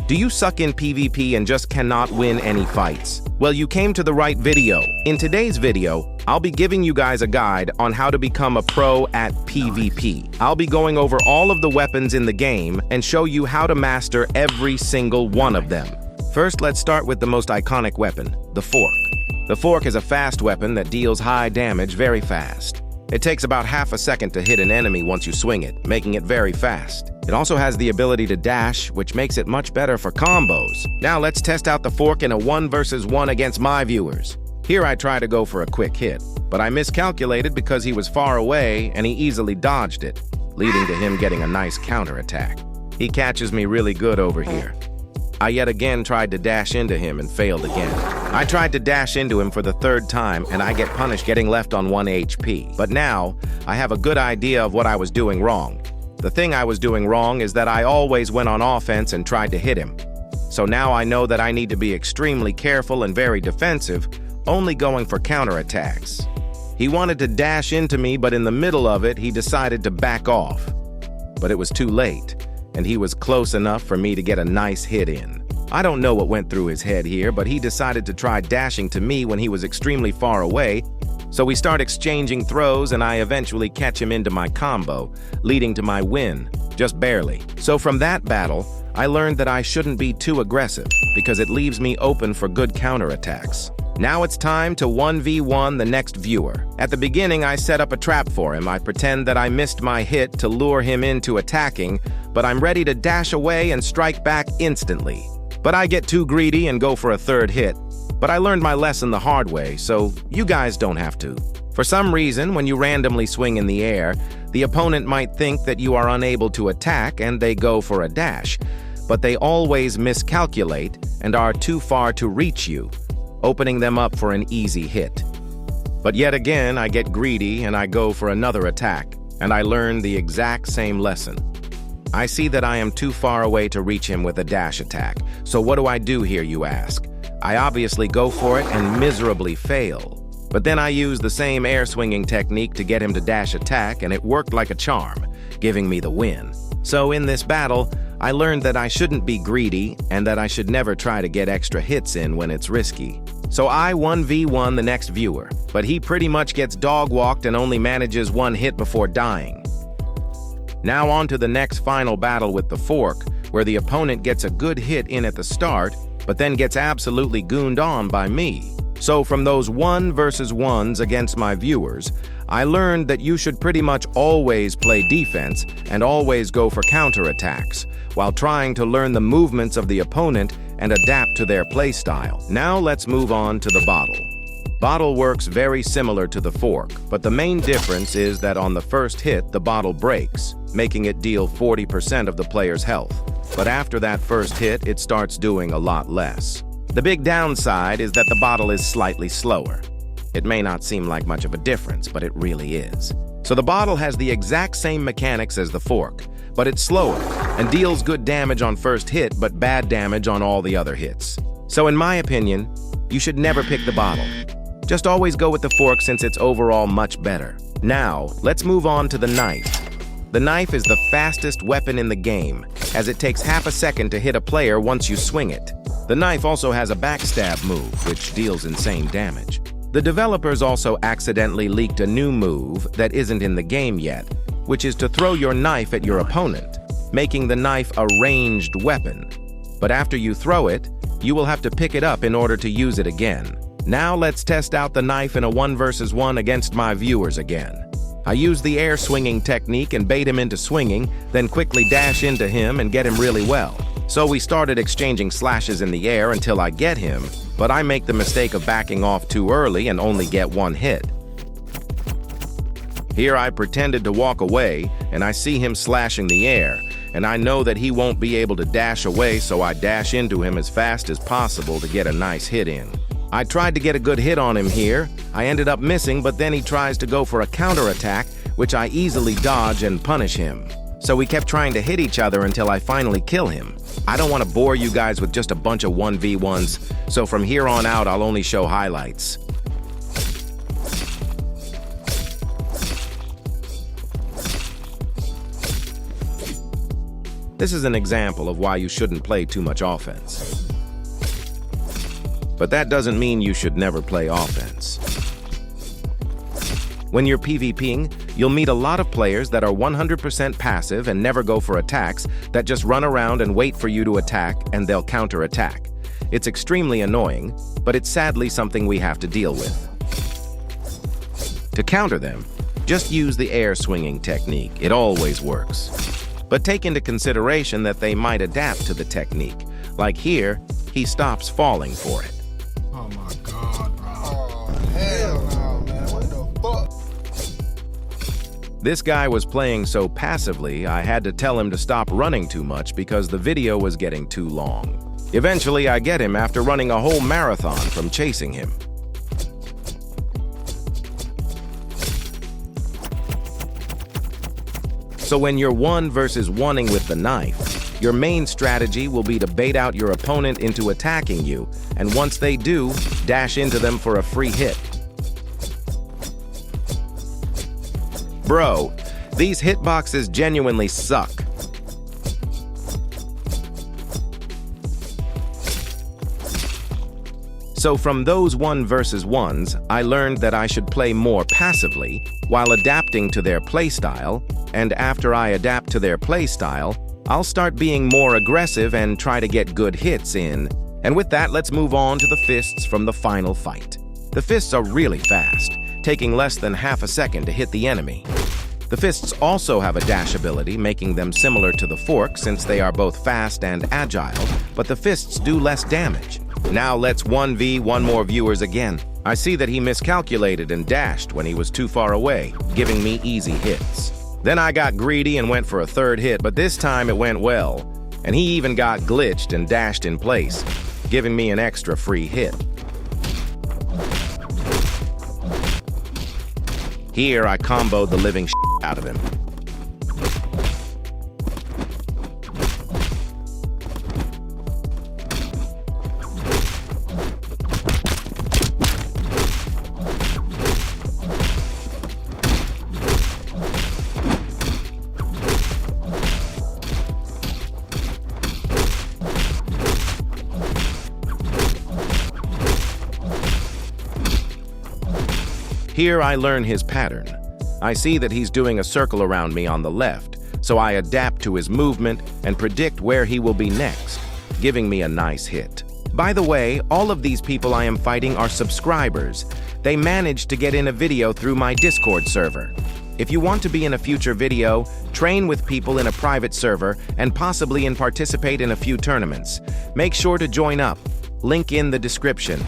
Do you suck in PvP and just cannot win any fights? Well, you came to the right video. In today's video, I'll be giving you guys a guide on how to become a pro at PvP. I'll be going over all of the weapons in the game and show you how to master every single one of them. First, let's start with the most iconic weapon, the fork. The fork is a fast weapon that deals high damage very fast. It takes about half a second to hit an enemy once you swing it, making it very fast. It also has the ability to dash, which makes it much better for combos. Now let's test out the fork in a 1 versus 1 against my viewers. Here I try to go for a quick hit, but I miscalculated because he was far away and he easily dodged it, leading to him getting a nice counterattack. He catches me really good over here. I yet again tried to dash into him and failed again. I tried to dash into him for the third time and I get punished getting left on 1 HP. But now, I have a good idea of what I was doing wrong. The thing I was doing wrong is that I always went on offense and tried to hit him. So now I know that I need to be extremely careful and very defensive, only going for counterattacks. He wanted to dash into me, but in the middle of it, he decided to back off. But it was too late, and he was close enough for me to get a nice hit in. I don't know what went through his head here, but he decided to try dashing to me when he was extremely far away, so we start exchanging throws and I eventually catch him into my combo, leading to my win, just barely. So from that battle, I learned that I shouldn't be too aggressive because it leaves me open for good counterattacks. Now it's time to 1v1 the next viewer. At the beginning, I set up a trap for him. I pretend that I missed my hit to lure him into attacking, but I'm ready to dash away and strike back instantly. But I get too greedy and go for a third hit. But I learned my lesson the hard way, so you guys don't have to. For some reason, when you randomly swing in the air, the opponent might think that you are unable to attack and they go for a dash, but they always miscalculate and are too far to reach you, opening them up for an easy hit. But yet again, I get greedy and I go for another attack, and I learn the exact same lesson. I see that I am too far away to reach him with a dash attack, so what do I do here, you ask? I obviously go for it and miserably fail. But then I use the same air swinging technique to get him to dash attack, and it worked like a charm, giving me the win. So in this battle, I learned that I shouldn't be greedy and that I should never try to get extra hits in when it's risky. So I 1v1 the next viewer, but he pretty much gets dog-walked and only manages 1 hit before dying. Now on to the next final battle with the fork, where the opponent gets a good hit in at the start, but then gets absolutely gooned on by me. So from those 1 versus 1s against my viewers, I learned that you should pretty much always play defense and always go for counterattacks, while trying to learn the movements of the opponent and adapt to their playstyle. Now let's move on to the bottle. Bottle works very similar to the fork, but the main difference is that on the first hit, the bottle breaks, making it deal 40% of the player's health. But after that first hit, it starts doing a lot less. The big downside is that the bottle is slightly slower. It may not seem like much of a difference, but it really is. So the bottle has the exact same mechanics as the fork, but it's slower and deals good damage on first hit, but bad damage on all the other hits. So in my opinion, you should never pick the bottle. Just always go with the fork since it's overall much better. Now, let's move on to the knife. The knife is the fastest weapon in the game, as it takes half a second to hit a player once you swing it. The knife also has a backstab move, which deals insane damage. The developers also accidentally leaked a new move that isn't in the game yet, which is to throw your knife at your opponent, making the knife a ranged weapon. But after you throw it, you will have to pick it up in order to use it again. Now let's test out the knife in a 1 versus 1 against my viewers again. I use the air swinging technique and bait him into swinging, then quickly dash into him and get him really well. So we started exchanging slashes in the air until I get him, but I make the mistake of backing off too early and only get 1 hit. Here I pretended to walk away, and I see him slashing the air, and I know that he won't be able to dash away, so I dash into him as fast as possible to get a nice hit in. I tried to get a good hit on him here. I ended up missing, but then he tries to go for a counterattack, which I easily dodge and punish him. So we kept trying to hit each other until I finally kill him. I don't want to bore you guys with just a bunch of 1v1s, so from here on out I'll only show highlights. This is an example of why you shouldn't play too much offense. But that doesn't mean you should never play offense. When you're PvPing, you'll meet a lot of players that are 100% passive and never go for attacks, that just run around and wait for you to attack, and they'll counterattack. It's extremely annoying, but it's sadly something we have to deal with. To counter them, just use the air swinging technique. It always works. But take into consideration that they might adapt to the technique. Like here, he stops falling for it. Oh my God, bro. Oh, hell no, man. What the fuck? This guy was playing so passively, I had to tell him to stop running too much because the video was getting too long. Eventually, I get him after running a whole marathon from chasing him. So when you're 1 versus 1ing with the knife, your main strategy will be to bait out your opponent into attacking you, and once they do, dash into them for a free hit. Bro, these hitboxes genuinely suck. So from those 1 versus 1s, I learned that I should play more passively while adapting to their playstyle, and after I adapt to their playstyle, I'll start being more aggressive and try to get good hits in. And with that, let's move on to the fists from the final fight. The fists are really fast, taking less than half a second to hit the enemy. The fists also have a dash ability, making them similar to the fork since they are both fast and agile, but the fists do less damage. Now let's 1v1 more viewers again. I see that he miscalculated and dashed when he was too far away, giving me easy hits. Then I got greedy and went for a third hit, but this time it went well, and he even got glitched and dashed in place, giving me an extra free hit. Here I comboed the living shit out of him. Here I learn his pattern. I see that he's doing a circle around me on the left, so I adapt to his movement and predict where he will be next, giving me a nice hit. By the way, all of these people I am fighting are subscribers. They managed to get in a video through my Discord server. If you want to be in a future video, train with people in a private server, and possibly participate in a few tournaments, make sure to join up. Link in the description.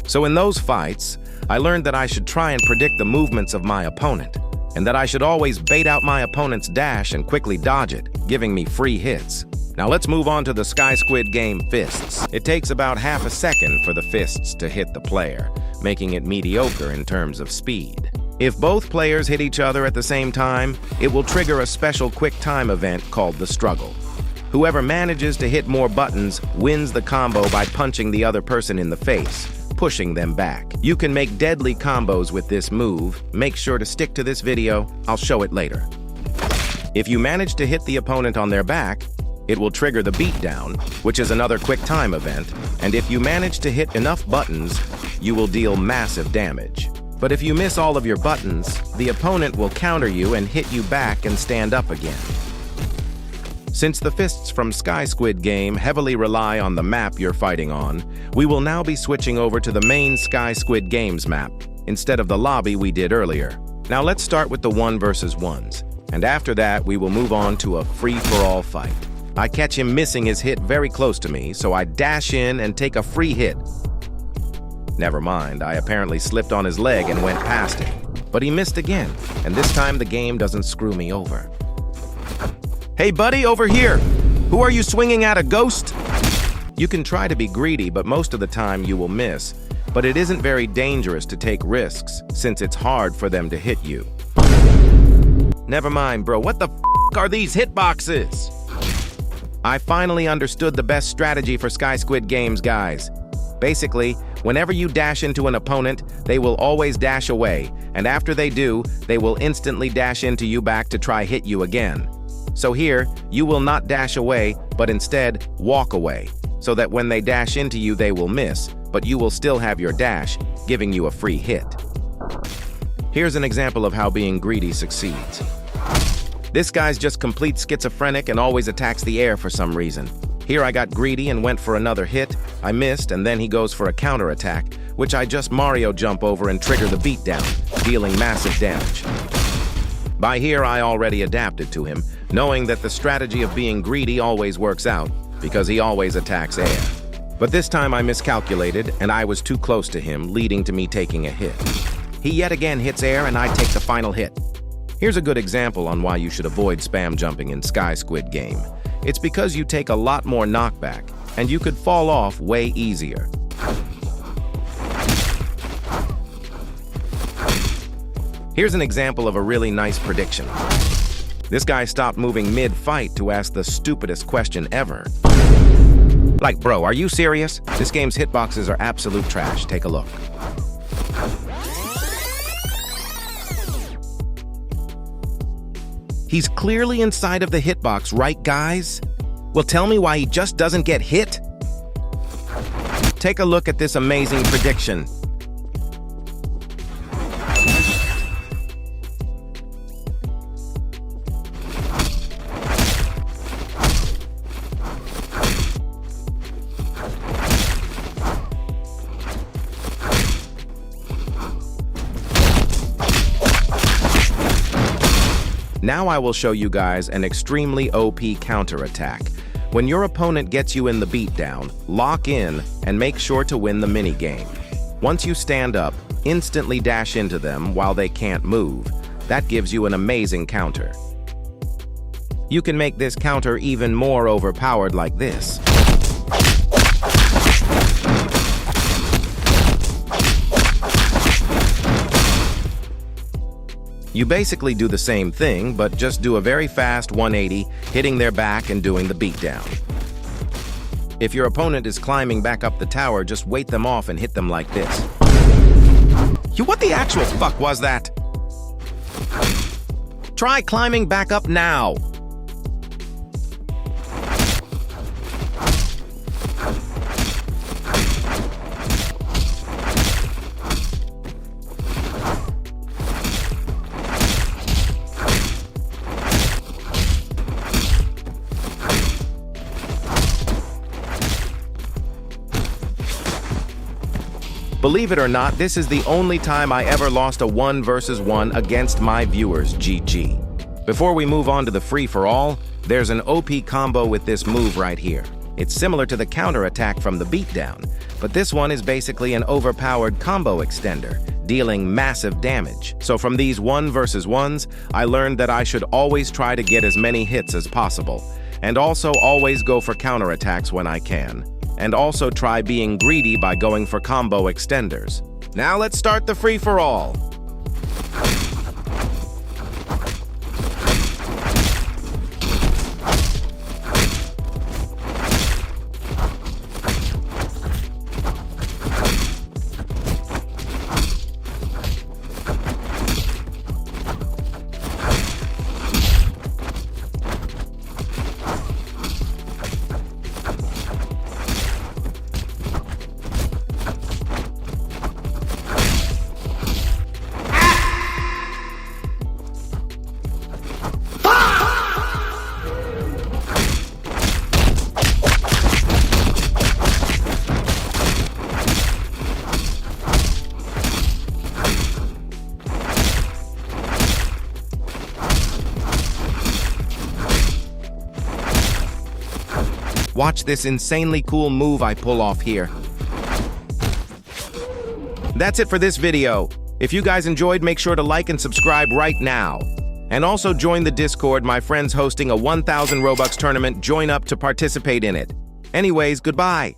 So in those fights, I learned that I should try and predict the movements of my opponent, and that I should always bait out my opponent's dash and quickly dodge it, giving me free hits. Now let's move on to the Squid game fists. It takes about half a second for the fists to hit the player, making it mediocre in terms of speed. If both players hit each other at the same time, it will trigger a special quick time event called the struggle. Whoever manages to hit more buttons wins the combo by punching the other person in the face, pushing them back. You can make deadly combos with this move. Make sure to stick to this video. I'll show it later. If you manage to hit the opponent on their back, it will trigger the beatdown, which is another quick time event, and if you manage to hit enough buttons, you will deal massive damage. But if you miss all of your buttons, the opponent will counter you and hit you back and stand up again. Since the fists from Squid game heavily rely on the map you're fighting on, we will now be switching over to the main Squid games map, instead of the lobby we did earlier. Now let's start with the 1 versus 1s, and after that we will move on to a free-for-all fight. I catch him missing his hit very close to me, so I dash in and take a free hit. Never mind, I apparently slipped on his leg and went past him. But he missed again, and this time the game doesn't screw me over. Hey buddy, over here! Who are you swinging at, a ghost? You can try to be greedy, but most of the time you will miss. But it isn't very dangerous to take risks, since it's hard for them to hit you. Never mind, bro. What the f are these hitboxes? I finally understood the best strategy for Sky Squid games, guys. Basically, whenever you dash into an opponent, they will always dash away, and after they do, they will instantly dash into you back to try hit you again. So here, you will not dash away, but instead walk away, so that when they dash into you, they will miss, but you will still have your dash, giving you a free hit. Here's an example of how being greedy succeeds. This guy's just complete schizophrenic and always attacks the air for some reason. Here I got greedy and went for another hit, I missed, and then he goes for a counterattack, which I just Mario jump over and trigger the beatdown, dealing massive damage. By here I already adapted to him, knowing that the strategy of being greedy always works out, because he always attacks air. But this time I miscalculated, and I was too close to him, leading to me taking a hit. He yet again hits air, and I take the final hit. Here's a good example on why you should avoid spam jumping in Sky Squid game. It's because you take a lot more knockback, and you could fall off way easier. Here's an example of a really nice prediction. This guy stopped moving mid-fight to ask the stupidest question ever. Like, bro, are you serious? This game's hitboxes are absolute trash. Take a look. He's clearly inside of the hitbox, right, guys? Well, tell me why he just doesn't get hit? Take a look at this amazing prediction. Now I will show you guys an extremely OP counterattack. When your opponent gets you in the beatdown, lock in and make sure to win the minigame. Once you stand up, instantly dash into them while they can't move. That gives you an amazing counter. You can make this counter even more overpowered like this. You basically do the same thing, but just do a very fast 180, hitting their back and doing the beatdown. If your opponent is climbing back up the tower, just wait them off and hit them like this. What the actual fuck was that? Try climbing back up now. Believe it or not, this is the only time I ever lost a 1 versus 1 against my viewers, GG. Before we move on to the free-for-all, there's an OP combo with this move right here. It's similar to the counterattack from the beatdown, but this one is basically an overpowered combo extender, dealing massive damage. So from these 1 versus 1s, I learned that I should always try to get as many hits as possible, and also always go for counterattacks when I can. And also try being greedy by going for combo extenders. Now let's start the free-for-all. Watch this insanely cool move I pull off here. That's it for this video. If you guys enjoyed, make sure to like and subscribe right now. And also join the Discord. My friend's hosting a 1,000 Robux tournament. Join up to participate in it. Anyways, goodbye.